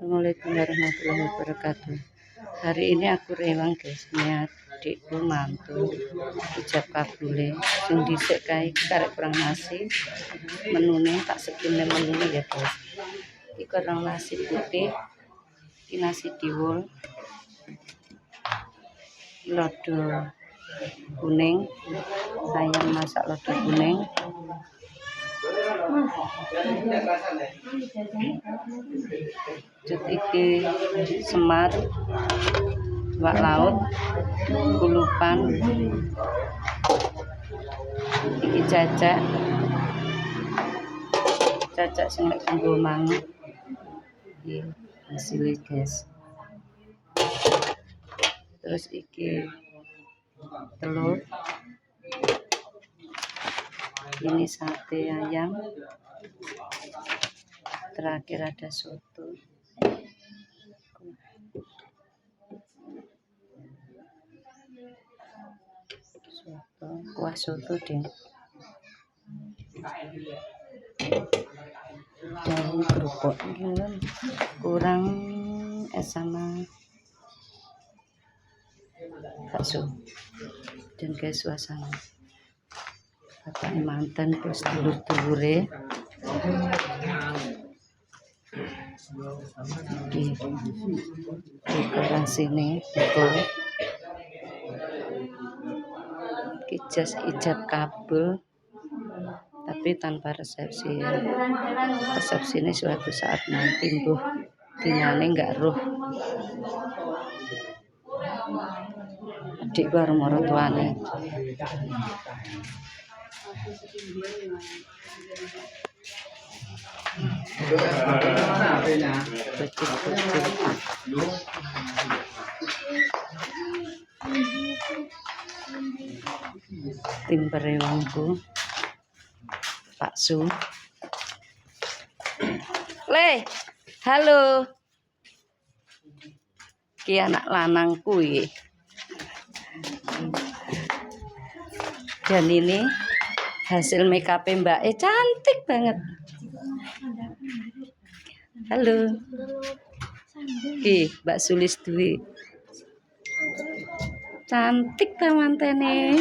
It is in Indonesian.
Assalamualaikum warahmatullahi wabarakatuh. Hari ini aku rewang guys, niat adikku mantu ijab kabule sing dhisik kae karek kurang nasi. Menune tak sekine menune ya guys. Iki kurang nasi putih, iki nasi diwul, lodo kuning, ayam masak lodo kuning. Cut iki semar, wak laut, kulupan, iki cacak sing lek kanggo mangut. Iki hasilnya guys. Terus iki telur, ini sate ayam, terakhir ada soto. Kuah soto deh. Daun kerupuk kurang es sama bakso. Dan guys, suasana bapak mantan plus dulur-dulure di dekorasi ini betul. Ijas ijab kabul tapi tanpa resepsi. Resepsi ini suatu saat nanti mbuh dinane nggak roh. Adik baru moro tuane. Tim berewangku Pak Su. Halo. Ki anak lanangku iki. Dan ini hasil makeup Mbak cantik banget. Halo. Ki Mbak Sulis Dwi. Cantik ta mantene.